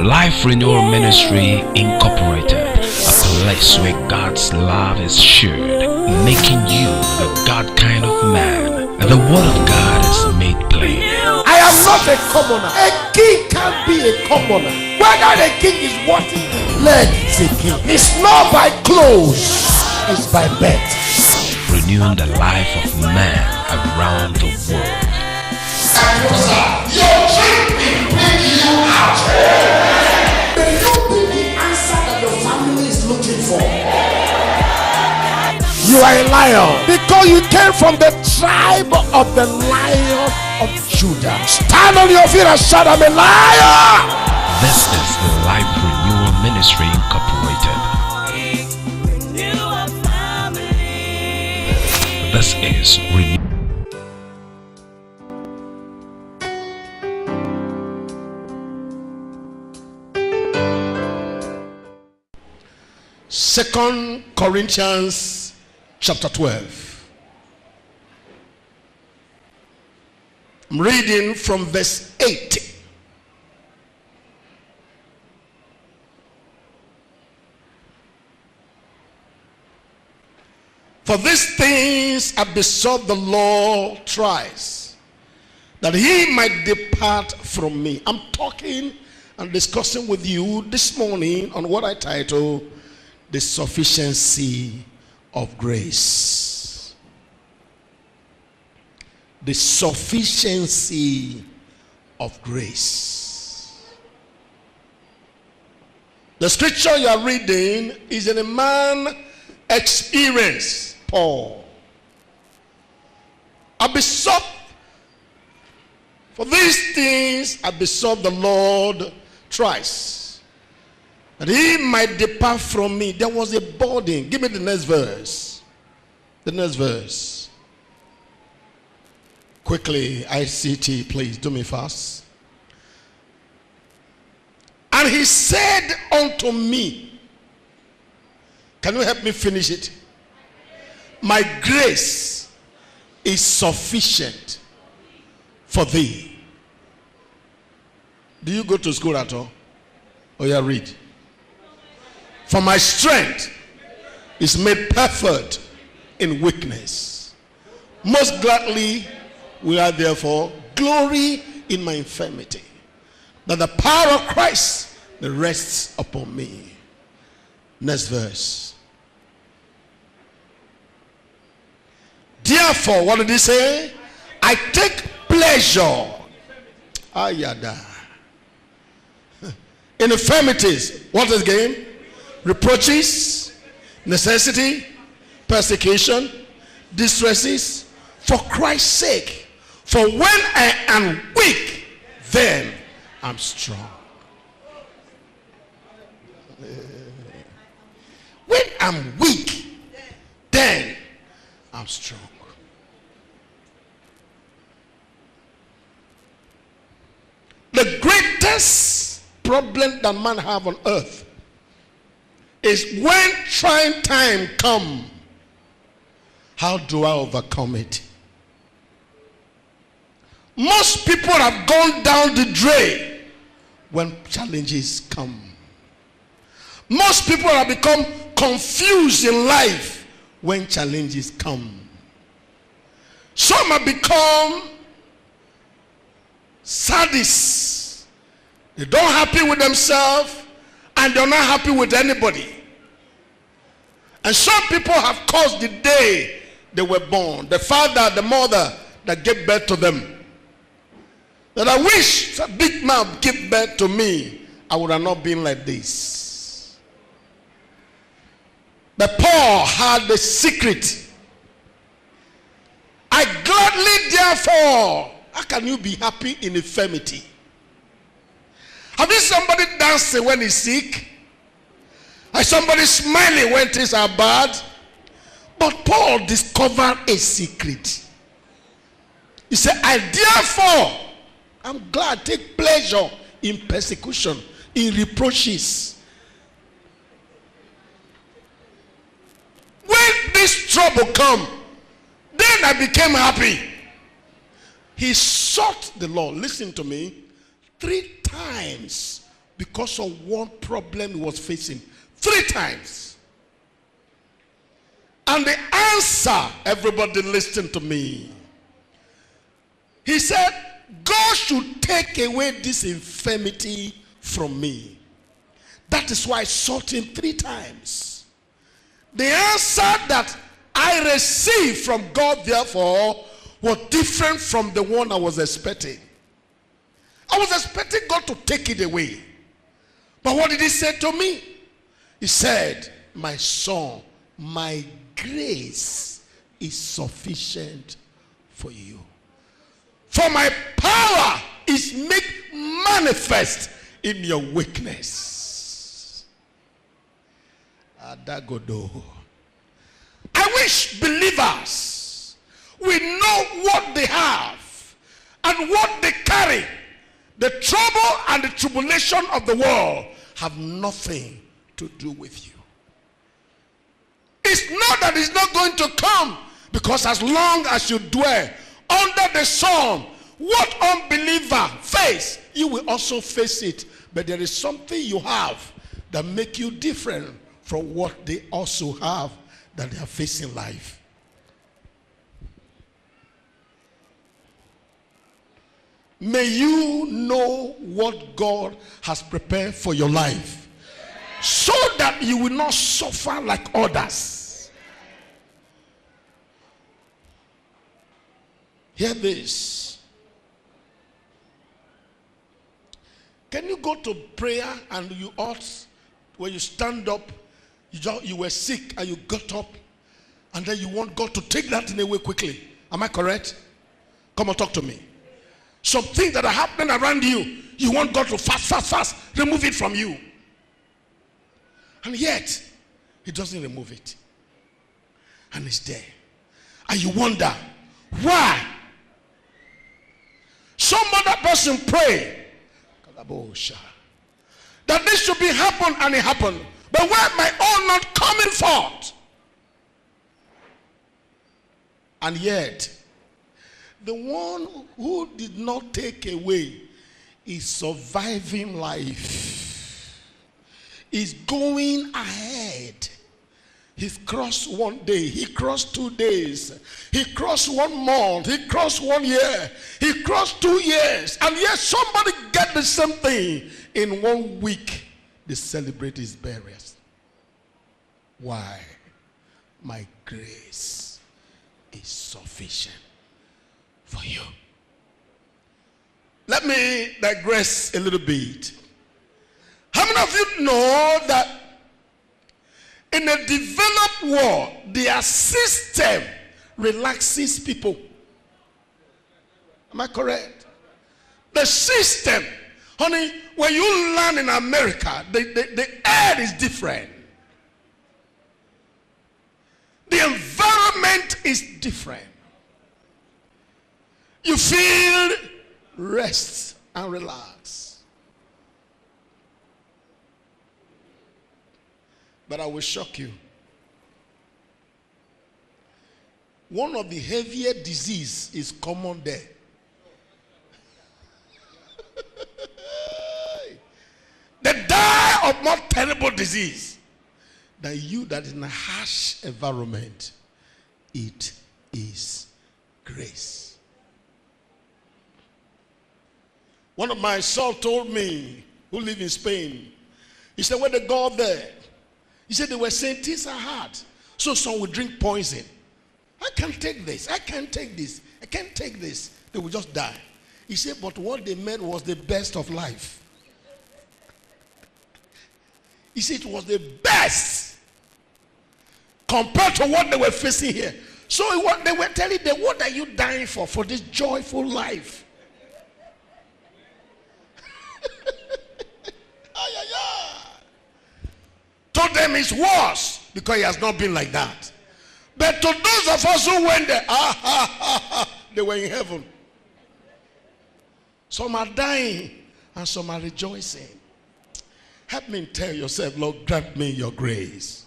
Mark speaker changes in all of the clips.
Speaker 1: Life Renewal Ministry Incorporated, a place where God's love is shared, making you the God kind of man. The Word of God is made plain.
Speaker 2: I am not a commoner. A king can't be a commoner. Whether the king is worthy, let the king. It's not by clothes, it's by birth.
Speaker 1: Renewing the life of man around the world.
Speaker 2: Your dream will bring you out. May you be the answer that your family is looking for. You are a lion because you came from the tribe of the Lion of Judah. Stand on your feet and shout, I'm a lion.
Speaker 1: This is the Life Renewal Ministry Incorporated. This is Renewal.
Speaker 2: Second Corinthians chapter 12. I'm reading from verse 8. For these things I besought the Lord thrice, that he might depart from me. I'm talking and discussing with you this morning on what I title the sufficiency of grace. The sufficiency of grace. The scripture you are reading is in a man experience, Paul. I besought for these things, I besought the Lord thrice, that he might depart from me. There was a burden. Give me the next verse. The next verse. Quickly, ICT, please do me fast. And he said unto me, can you help me finish it? My grace is sufficient for thee. Do you go to school at all? Or you read? For my strength is made perfect in weakness. Most gladly will I therefore glory in my infirmity, that the power of Christ may rest upon me. Next verse. Therefore, what did he say? I take pleasure in infirmities. What is game? Reproaches, necessity, persecution, distresses, for Christ's sake. For when I am weak, then I'm strong. When I'm weak, then I'm strong. The greatest problem that man have on earth is when trying time come, how do I overcome it? Most people have gone down the drain when challenges come. Most people have become confused in life when challenges come. Some have become sadists. They don't happy with themselves and they're not happy with anybody. And some people have caused the day they were born, the father, the mother that gave birth to them. That I wish a big man gave birth to me, I would have not been like this. But Paul had the secret. I gladly therefore, how can you be happy in infirmity? Have you somebody dancing when he's sick? Has somebody smiling when things are bad? But Paul discovered a secret. He said, I therefore, I'm glad, take pleasure in persecution, in reproaches. When this trouble come, then I became happy. He sought the Lord, listen to me, 3 times because of one problem he was facing 3 times. And the answer, everybody listen to me. He said, God should take away this infirmity from me. That is why I sought him 3 times. The answer that I received from God, therefore, was different from the one I was expecting. I was expecting God to take it away. But what did he say to me? He said, my son, my grace is sufficient for you. For my power is made manifest in your weakness. Adagodo. I wish believers will know what they have and what they carry. The trouble and the tribulation of the world have nothing to do with you. It's not that it's not going to come, because as long as you dwell under the sun, what unbeliever face, you will also face it. But there is something you have that make you different from what they also have that they are facing life. May you know what God has prepared for your life, so that you will not suffer like others. Hear this. Can you go to prayer and you ought, when you stand up, you were sick and you got up, and then you want God to take that thing away quickly? Am I correct? Come on, talk to me. Some things that are happening around you, you want God to fast, remove it from you. And yet, he doesn't remove it. And it's there. And you wonder, why? Some other person pray that this should be happen, and it happened. But why am I all not coming forth? And yet, the one who did not take away is surviving life, is going ahead. He's crossed one day, he crossed 2 days, he crossed 1 month, he crossed 1 year, he crossed 2 years, and yet somebody get the same thing in 1 week. They celebrate his burial. Why? My grace is sufficient for you. Let me digress a little bit. How many of you know that in a developed world, their system relaxes people? Am I correct? The system, honey, when you land in America, the air is different. The environment is different. You feel rest and relax. But I will shock you. One of the heavier diseases is common there. They die of more terrible disease than you that is in a harsh environment. It is grace. One of my sons told me, who live in Spain, he said when they go up there, he said they were saying things are hard, so some will drink poison. I can't take this, I can't take this, I can't take this. They will just die. He said, but what they meant was the best of life. He said it was the best compared to what they were facing here. So what they were telling them, what are you dying for this joyful life? To them it's worse because he has not been like that. But to those of us who went there, they were in heaven. Some are dying and some are rejoicing. Help me tell yourself, Lord, grant me your grace.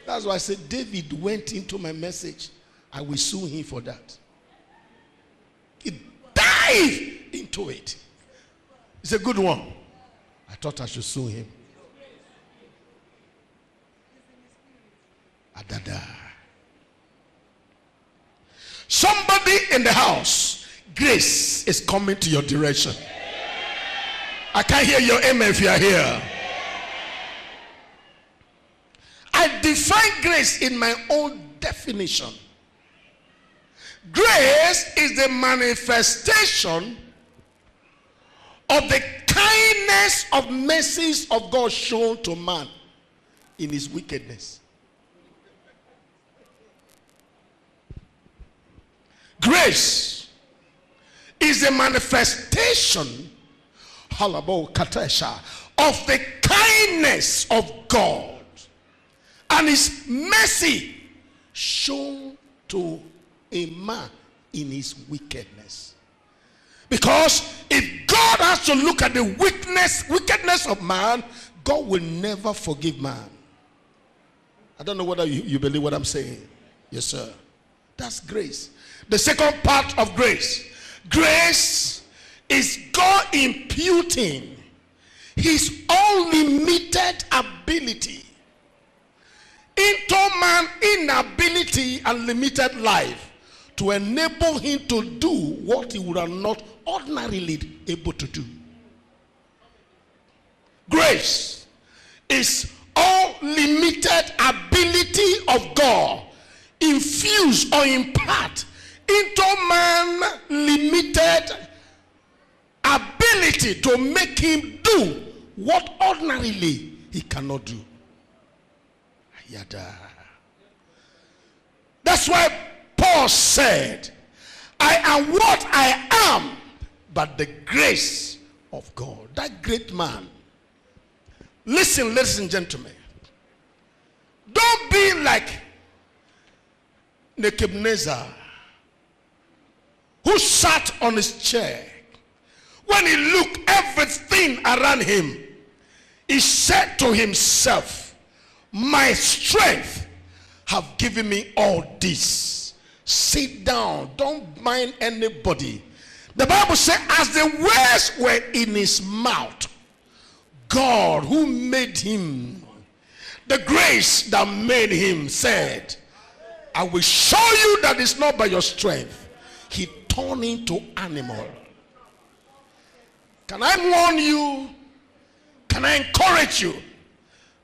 Speaker 2: That's why I said David went into my message. I will sue him for that. He dived into it. It's a good one. I thought I should sue him. Adada. Somebody in the house, grace is coming to your direction. I can't hear your amen if you are here. I define grace in my own definition. Grace is the manifestation of the kindness of mercies of God shown to man in his wickedness. Grace is the manifestation of the kindness of God and his mercy shown to a man in his wickedness. Because if God has to look at the wickedness of man, God will never forgive man. I don't know whether you believe what I'm saying. Yes, sir. That's grace. The second part of grace. Grace is God imputing his unlimited ability into man's inability and limited life to enable him to do what he would have not ordinarily able to do. Grace is unlimited ability of God infused or impart into man limited ability to make him do what ordinarily he cannot do. Yada. That's why Paul said, I am what I am, but the grace of God. That great man. Listen, ladies and gentlemen. Don't be like Nebuchadnezzar, who sat on his chair. When he looked everything around him, he said to himself, my strength have given me all this. Sit down, don't mind anybody. The Bible said, as the words were in his mouth, God who made him, the grace that made him, said, I will show you that it's not by your strength. He turned into animal. Can I warn you? Can I encourage you?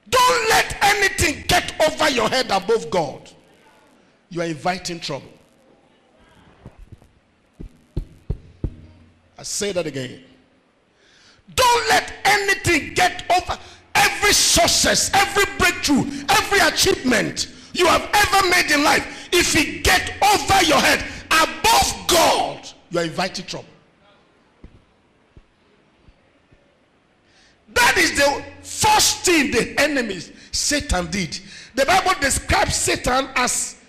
Speaker 2: Don't let anything get over your head above God. You are inviting trouble. I say that again. Don't let anything get over every success, every breakthrough, every achievement you have ever made in life. If it get over your head above God, you are inviting trouble. That is the first thing the enemy, Satan, did. The Bible describes Satan as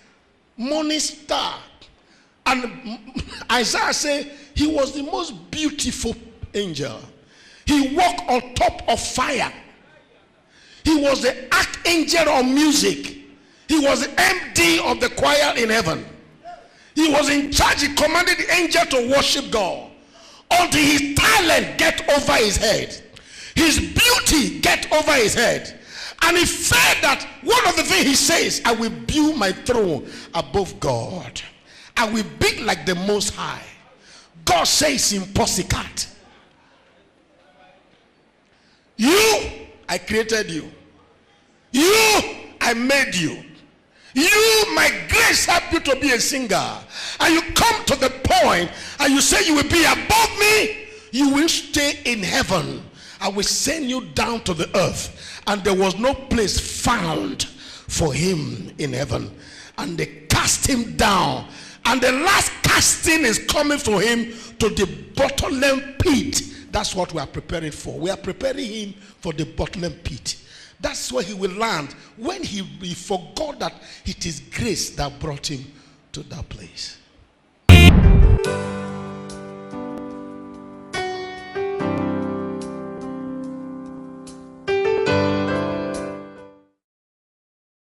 Speaker 2: morning star. And Isaiah said he was the most beautiful angel. He walked on top of fire. He was the archangel of music. He was the MD of the choir in heaven. He was in charge. He commanded the angel to worship God until his talent get over his head. His beauty get over his head. And he felt that one of the things he says, I will build my throne above God. I will be like the Most High. God says impossible. You, I created you. You, I made you. You, my grace helped you to be a singer. And you come to the point and you say you will be above me. You will stay in heaven. I will send you down to the earth. And there was no place found for him in heaven. And they cast him down. And the last casting is coming for him to the bottomless pit. That's what we are preparing for. We are preparing him for the bottomless pit. That's where he will land when he forgot that it is grace that brought him to that place.